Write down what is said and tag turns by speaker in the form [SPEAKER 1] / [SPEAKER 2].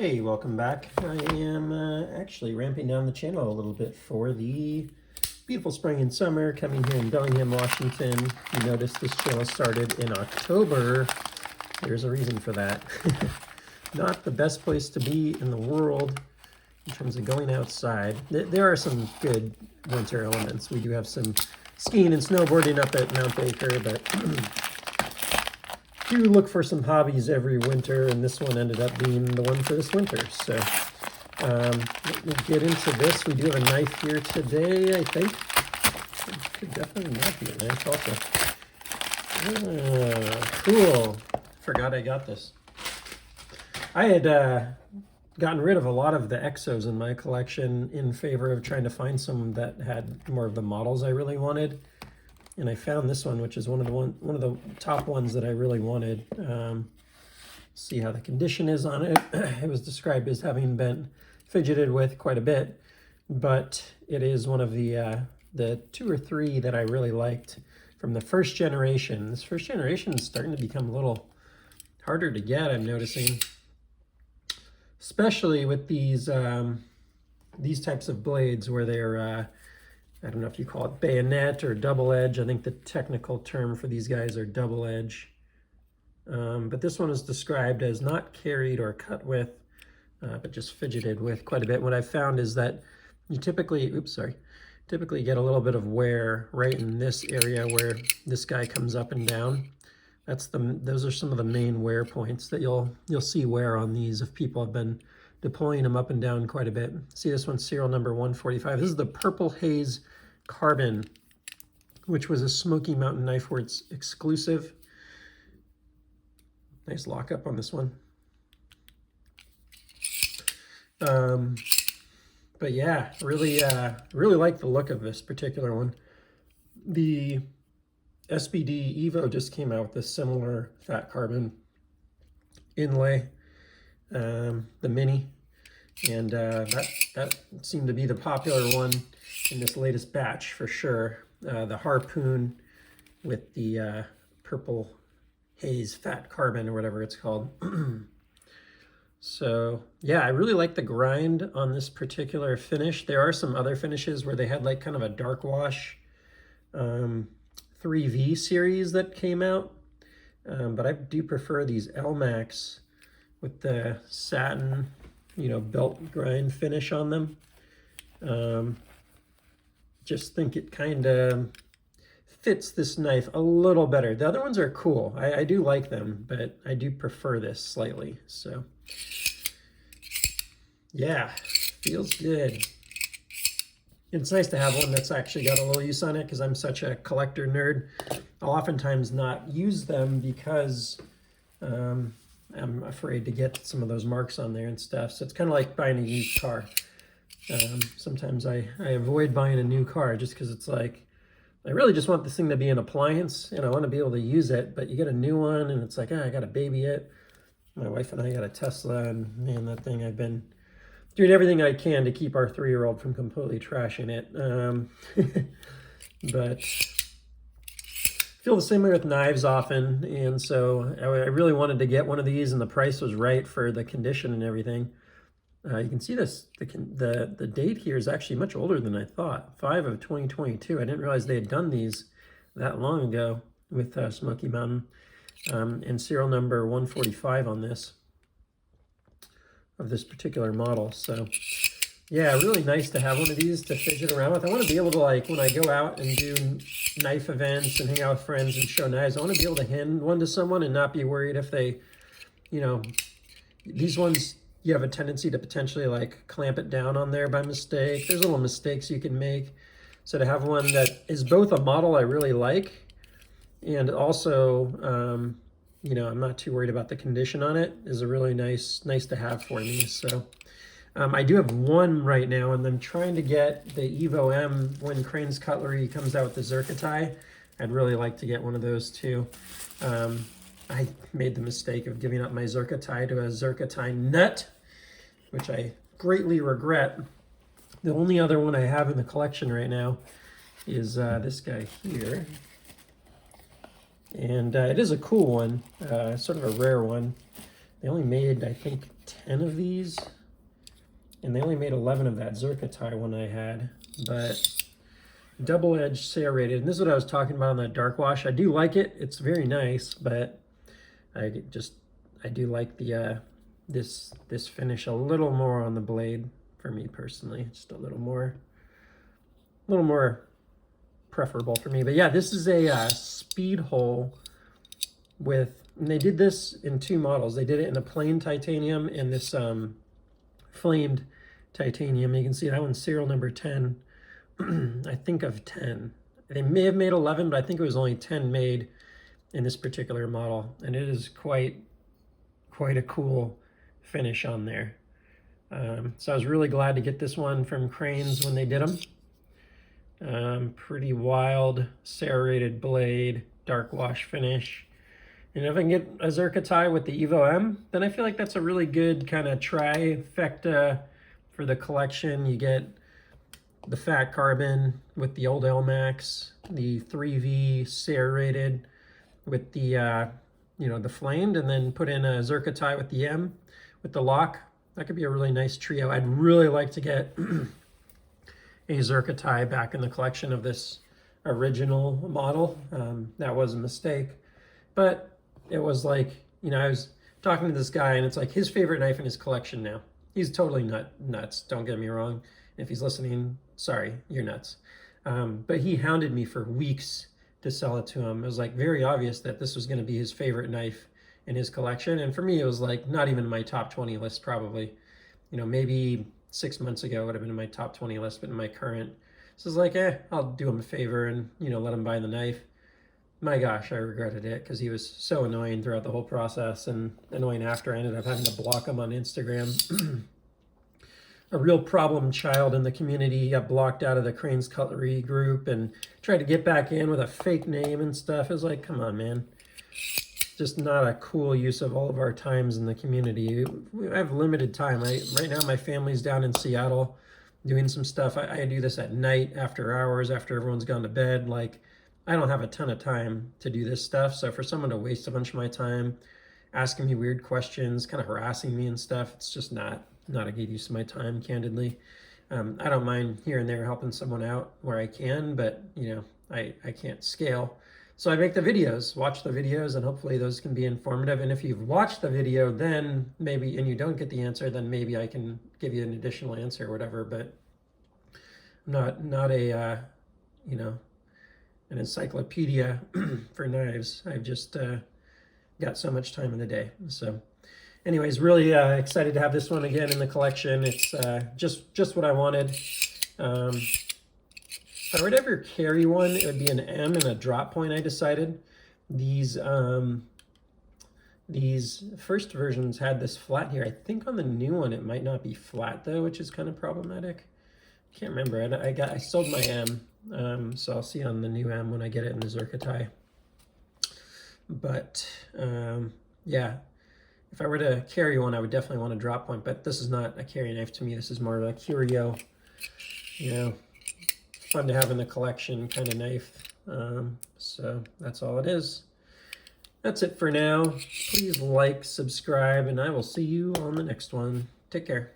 [SPEAKER 1] Hey, welcome back. I am actually ramping down the channel a little bit for the beautiful spring and summer coming here in Bellingham, Washington. You notice this channel started in October. There's a reason for that. Not the best place to be in the world in terms of going outside. There are some good winter elements. We do have some skiing and snowboarding up at Mount Baker, but do look for some hobbies every winter, and this one ended up being the one for this winter. So let me get into this. We do have a knife here today, I think. It could definitely not be a knife also. Cool. Forgot I got this. I had gotten rid of a lot of the exos in my collection in favor of trying to find some that had more of the models I really wanted. And I found this one, which is one of the top ones that I really wanted. See how the condition is on it. It was described as having been fidgeted with quite a bit, but it is one of the two or three that I really liked from the first generation. This first generation is starting to become a little harder to get, I'm noticing, especially with these types of blades where they're I don't know if you call it bayonet or double edge. I think the technical term for these guys are double edge. But this one is described as not carried or cut with, but just fidgeted with quite a bit. What I've found is that you typically get a little bit of wear right in this area where this guy comes up and down. Those are some of the main wear points that you'll see wear on these if people have been deploying them up and down quite a bit. See this one, serial number 145. This is the Purple Haze Carbon, which was a Smoky Mountain Knife Works exclusive. Nice lockup on this one. But yeah, really like the look of this particular one. The SBD Evo just came out with a similar fat carbon inlay, the Mini, and that seemed to be the popular one in this latest batch for sure. The Harpoon with the Purple Haze Fat Carbon or whatever it's called. So yeah, I really like the grind on this particular finish. There are some other finishes where they had like kind of a dark wash 3V series that came out, but I do prefer these LMAX with the satin, belt grind finish on them. Just think it kind of fits this knife a little better. The other ones are cool. I do like them, but I do prefer this slightly. So yeah, feels good. It's nice to have one that's actually got a little use on it because I'm such a collector nerd. I'll oftentimes not use them because I'm afraid to get some of those marks on there and stuff. So it's kind of like buying a used car. Sometimes I avoid buying a new car just because it's like, I really just want this thing to be an appliance and I want to be able to use it, but you get a new one and it's like, I got to baby it. My wife and I got a Tesla, and man, that thing, I've been doing everything I can to keep our 3-year-old from completely trashing it. But I feel the same way with knives often, and so I really wanted to get one of these, and the price was right for the condition and everything. You can see this, the date here is actually much older than I thought, 5 of 2022. I didn't realize they had done these that long ago with Smoky Mountain, and serial number 145 on this, of this particular model. So yeah, really nice to have one of these to fidget around with. I want to be able to, like, when I go out and do knife events and hang out with friends and show knives, I want to be able to hand one to someone and not be worried if they, these ones, you have a tendency to potentially like clamp it down on there by mistake. There's little mistakes you can make. So to have one that is both a model I really like and also, I'm not too worried about the condition on it is a really nice to have for me. So I do have one right now, and I'm trying to get the Evo M when Crane's Cutlery comes out with the Zerkatai. I'd really like to get one of those too. I made the mistake of giving up my Zerkatai to a Zerkatai nut, which I greatly regret. The only other one I have in the collection right now is this guy here. And it is a cool one, sort of a rare one. They only made, I think, 10 of these, and they only made 11 of that Zerkatei one I had, but double-edged serrated, and this is what I was talking about on that dark wash. I do like it. It's very nice, but I do like the this finish a little more on the blade for me personally. Just a little more preferable for me. But yeah, this is a speed hole with, and they did this in two models. They did it in a plain titanium and this flamed titanium. You can see that one's serial number 10. I think of 10. They may have made 11, but I think it was only 10 made in this particular model, and it is quite a cool finish on there. So I was really glad to get this one from Cranes when they did them. Pretty wild serrated blade, dark wash finish. And if I can get a Zerkatei with the Evo M, then I feel like that's a really good kind of trifecta for the collection. You get the fat carbon with the old LMAX, the 3V serrated with the the flamed, and then put in a Zerkatei with the M with the lock. That could be a really nice trio. I'd really like to get a Zerkatei back in the collection of this original model. That was a mistake, but it was like, I was talking to this guy, and it's like his favorite knife in his collection now. He's totally nuts, don't get me wrong. If he's listening, sorry, you're nuts. But he hounded me for weeks to sell it to him. It was like very obvious that this was going to be his favorite knife in his collection. And for me, it was like not even my top 20 list probably. Maybe 6 months ago it would have been in my top 20 list, but in my current. So it's like, I'll do him a favor and, let him buy the knife. My gosh, I regretted it because he was so annoying throughout the whole process and annoying after. I ended up having to block him on Instagram. A real problem child in the community. He got blocked out of the Cranes Cutlery group and tried to get back in with a fake name and stuff. It was like, come on, man. Just not a cool use of all of our times in the community. I have limited time. Right now my family's down in Seattle doing some stuff. I do this at night, after hours, after everyone's gone to bed. Like, I don't have a ton of time to do this stuff. So for someone to waste a bunch of my time asking me weird questions, kind of harassing me and stuff, it's just not a good use of my time, candidly. I don't mind here and there helping someone out where I can, but I can't scale. So I make the videos, watch the videos, and hopefully those can be informative. And if you've watched the video, then maybe, and you don't get the answer, then maybe I can give you an additional answer or whatever. But I'm not a an encyclopedia for knives. I've just got so much time in the day. So anyways, really excited to have this one again in the collection. It's just what I wanted. If I would ever carry one, it would be an M and a drop point, I decided. These first versions had this flat here. I think on the new one it might not be flat though, which is kind of problematic. Can't remember. I sold my M, so I'll see on the new M when I get it in the Zerkatei. But yeah. If I were to carry one, I would definitely want a drop point, but this is not a carry knife to me. This is more of a curio, fun to have in the collection kind of knife. So that's all it is. That's it for now. Please like, subscribe, and I will see you on the next one. Take care.